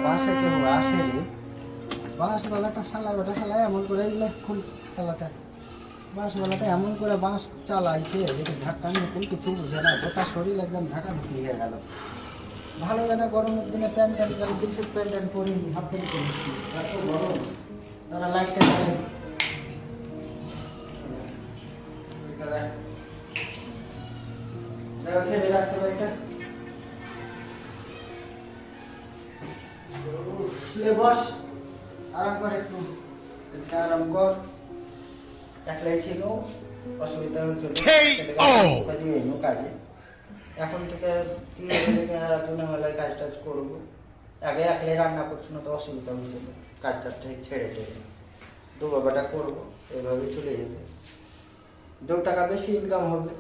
বাসে কেউ আসে রে, বাসওয়ালাটা শালা বেটা শালা এমন করে দিলে খুল চালাটা, বাসওয়ালাটা এমন করে বাস চালাইছে যেটা ধাক্কা নিয়ে কোন কিছু বুঝে না, গোটা শরীর একদম ধাক্কা ধুকি হয়ে গেল। ভালো জানা গরমের দিনে প্যান্ট ট্যান্ট করে জিন্সের প্যান্ট ট্যান্ট পরে হাফ প্যান্ট পরেছি, এত গরম তারা লাইটটা জ্বালে। খেলে রাখতে পারিটা বস, আরাম কর একটু, আরাম কর। একলাই ছিল, অসুবিধা হচ্ছিল কাজে, এখন থেকে মেলায় কাজ টাজ করবো। আগে একলাই রান্না করছো না তো অসুবিধা হচ্ছিল, কাজ চারটা ছেড়ে টেড়ে দু বাবাটা করবো, এইভাবে চলে যাবে, 2 টাকা বেশি ইনকাম হবে।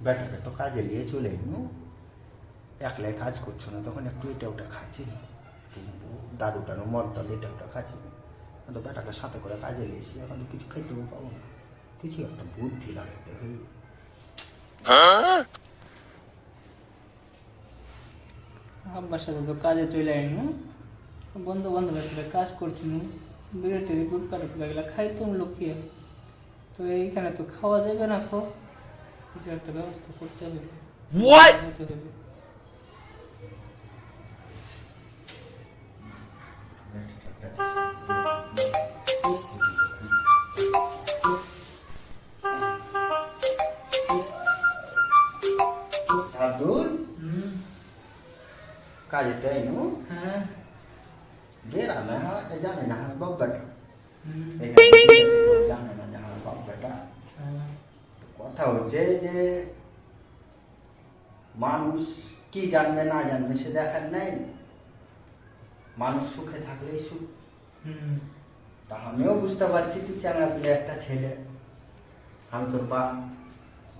বেটাকে তো কাজে নিয়ে চলে এলো, একলাই কাজ করছো না তখন একটু এটা ওটা খাচ্ছি, কিন্তু দারু টারু মদটা এটা ওটা খাচ্ছি, তো বেটাকে সাথে করে কাজে নিয়েছি, এখন তো কিছু খাইতেও পাবো না, কিছু একটা বুদ্ধি লাগাতে হইবে। আব্বার সাথে তো কাজে চলে আইনু, বন্ধু বান্ধবের সাথে কাজ করছি না, বিরতি গুট কাটে লাগলে খাইতো লুকিয়ে, তো এইখানে তো খাওয়া যাবে না, কিছু একটা ব্যবস্থা করতে হবে। কাজে তাই নু হ্যাঁ গ্রামে জানে না বাপ বেটা, জানে না যারা বাপ বেটা। কথা হচ্ছে যে মানুষ কি জানবে না জানবে সে দেখার নাই, মানুষ সুখে থাকলেই সুখ। তা আমিও বুঝতে পারছি তুই চাঙ্গা পেলে একটা ছেলে, আমি তোর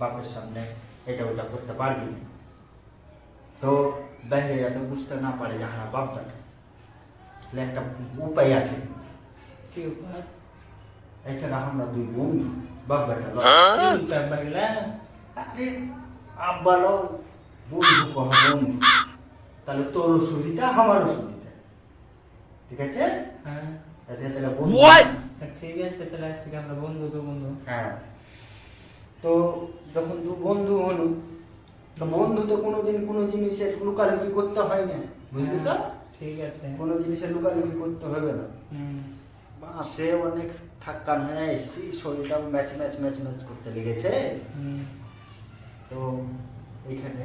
বাপের সামনে এটা ওটা করতে পারবি না, তো বাইরে যাতে বুঝতে না পারে যারা বাপ বেটা, তাহলে একটা উপায় আছে। এছাড়া আমরা 2 বন্ধু বাপ বেটা, আব্বালো বন্ধু কহ বন্ধু, তাহলে তোর সুবিধা আমারও সুবিধা, ঠিক আছে? হ্যাঁ তাহলে বন্ধু, ঠিক আছে, তাহলে আজ থেকে আমরা বন্ধু তো বন্ধু। হ্যাঁ, তো যখন 2 বন্ধু হলো, তো বন্ধু তো কোনোদিন কোনো জিনিসের লুকালুকি করতে হয় না, বুঝলি তো? ঠিক আছে, কোনো জিনিসের লুকালুকি করতে হবে না। বাসে অনেক থাক্কান হয়ে এসছি, শরীরটা ম্যাচ ম্যাচ ম্যাচ ম্যাচ করতে লেগেছে, তো এখানে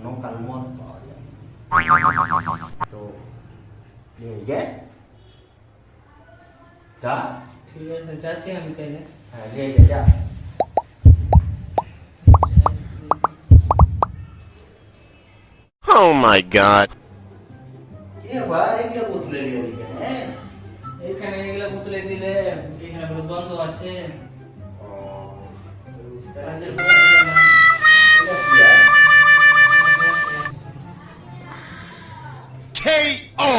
নকাল মদ পাওয়া যায়, তো নিয়ে গে যা। ঠিক আছে, যাচ্ছি আমি তাইলে। হ্যাঁ নিয়ে গে যা। Oh my God! এগুলো বোতলে নিয়ে দিকে, হ্যাঁ এইখানে এগুলা বোতলে দিলে এখানে বড় বন্ধ আছে। KO!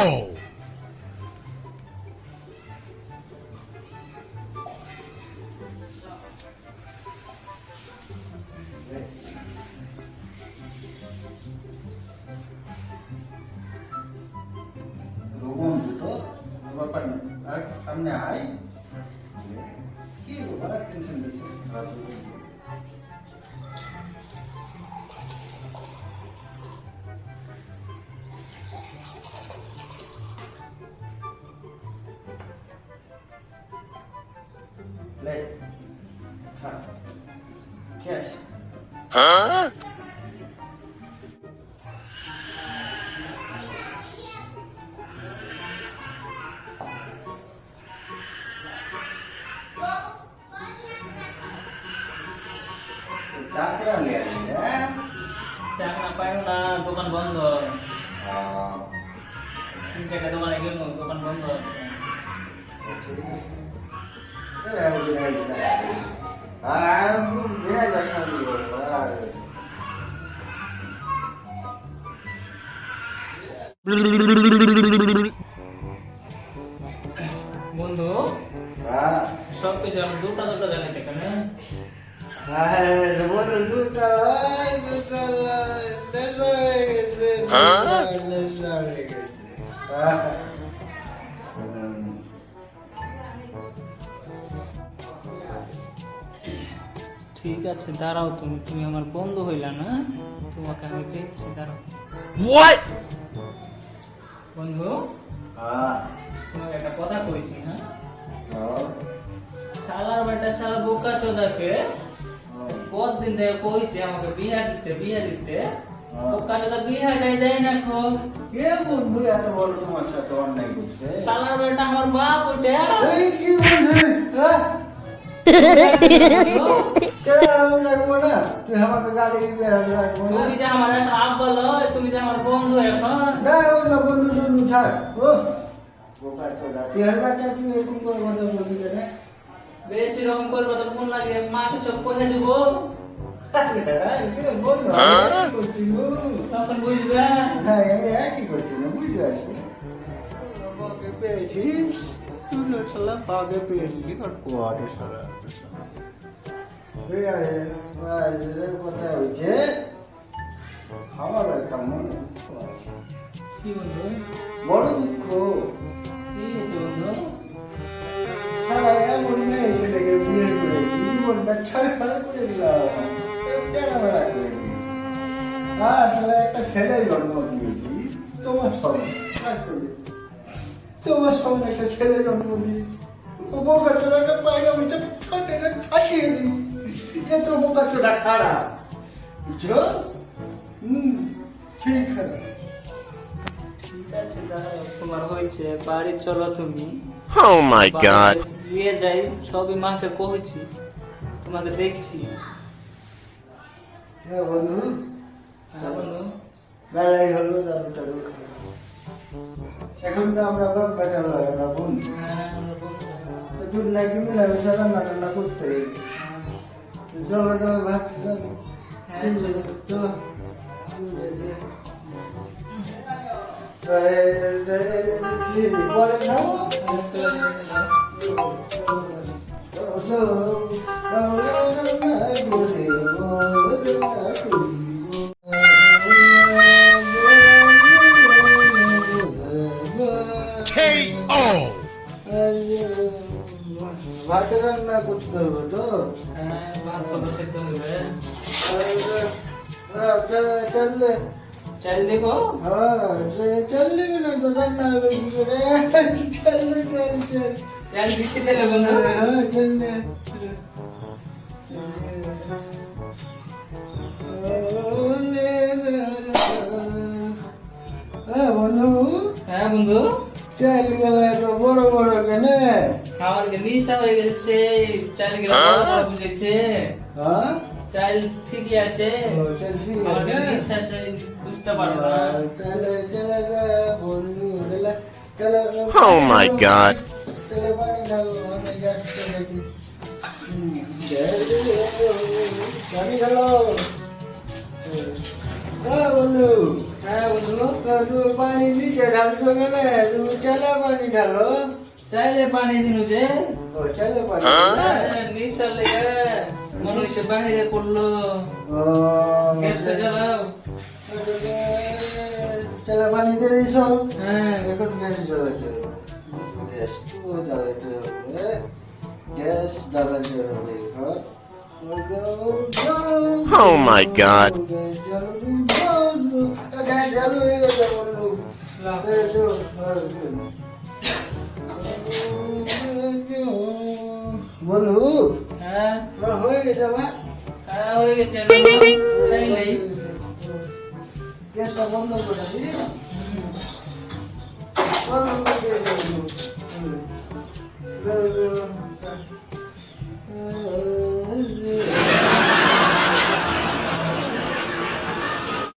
সামনে আয়, কি ওরা টেনশন দিচ্ছে, Yes. Huh? চা না পাইও না, দোকান বন্ধ। 3-4টা দোকানে গেল, দোকান বন্ধ আছে। বন্ধু সব কিছু আমি দুটা জানাইছে এখানে। আরে বন্ধু দুটা লাই নেশা হয়ে গেছে নেশা হয়ে গেছে ঠিক আছে দাঁড়াও, তুমি তুমি আমার বন্ধু হইলা না, তোমাকে আমি দেখছি, দাঁড়াও। What? বন্ধু, তোমাকে একটা কথা কইছি, হ্যাঁ? শালার বেটা শালা বোকা চোদাকে কতদিন থেকে কইছে আমাকে বিয়া দিতে বোকা চোদা বিয়াটাই দেয় না খো। কে বন্ধু এত বড় তোমার সাথে অন্যায় করছে? শালার বেটা আমার বাপ ওটা। এই কি বলছিস? হ্যাঁ আমি রাখবো না, তুই আমাকে গালি দিবি রাখবো না। তুমি যে আমার এখন আব্বা লয়, তুমি যে আমার বন্ধু এখন। না ওগুলো বন্ধু বন্ধু ছাড়। ও বোকা চোদা, তুই আর বাচ্চা তুই এরকম করে কথা বলবি কেন? বেশি রকম করবো তো ফোন লাগে, মাকে সব কহে দিব, বন্ধু করছিল তখন বুঝবে। হ্যাঁ আমি একই করছি না, বুঝতে পারছি আমাকে পেয়েছিস তুই সালা পাগে পেয়েছিলি আর কোয়াটে সালা কথা হয়েছে আমার একটা মনে কি বন্ধু? বড় দুঃখ। কি হয়েছে বন্ধু? সারা এমন মেয়ে ছেলেকে বিয়ে করেছি, জীবনটা ছাড়া করে দিলাম, বেড়া করে দিয়েছি। আর তাহলে একটা ছেলে জন্ম দিয়েছি তোমার সঙ্গে, তোমার সঙ্গে একটা ছেলে জন্ম দিয়েছি। ও বোকা চোদাকে পাইলে আমি ফাটিয়ে দিই। এ তো বোকা চোদা খারাপ, বুঝছো? সেই খারাপ। ঠিক আছে দাঁড়াও, তোমার হয়েছে, বাড়ি চলো তুমি। Oh my god. নিয়ে যাই, সবই মাকে কইছি, তোমাকে দেখছি। হ্যাঁ বন্ধু, হ্যাঁ বন্ধু, বেড়াই হলো দাদুটা এখন তো আমরা বাপ বেটা লয়, আমরা বন্ধু। হ্যাঁ আমরা বন্ধু। তো দুধ নাকি মিলামিশা রান্না টান্না করতে চলো চলো ভাত চলো। হ্যাঁ চলো। চলো পরে খাবো। ভাত রান্না করতে হবে তো। হ্যাঁ ভাত তো বসে তো হবে। চললে চাল দেখো। চল নেবে না তো রান্না হবে কি করে? চললে চল চল চাল দিচ্ছি তাহলে বন্ধু। হ্যাঁ চললে বন্ধু। হ্যাঁ বন্ধু, চাল গেল এত বড় বড় কেন? আমার কি নিশা হয়ে গেছে, চাল গেলে বুঝেছে। হ্যাঁ চাল ঠিকই আছে, চল ঠিক আমার কি আছে। নিশা আছে বুঝতে পারবো না। চলে চলে বন্ধু চলো। Oh my god. চলে পানি ঢালো, আমি যাচ্ছি নাকি। পানি ঢালো। বন্ধু। হ্যাঁ বন্ধু, তুমি পানি নিচে ঢালছো কেন? তুমি চলে পানি ঢালো। চাইলে পানি দিনু যে ও চলে পানি নিশা লেগে মনে হচ্ছে বাহিরে পড়লো। গ্যাসটা জ্বালাও। চলে পানি দিয়ে দিছ। হ্যাঁ এখন গ্যাস জ্বালাতে হবে। গ্যাস তো জ্বালাতে হবে। গ্যাস জ্বালাতে হবে এখন। Oh my god. গ্যাস চালু হয়ে গেছে বন্ধু। বন্ধু হ্যাঁ হয়ে গেছে ভাই। হ্যাঁ হয়ে গেছে। গ্যাসটা বন্ধ করে দিই। বন্ধ করে দিয়েছে বন্ধু।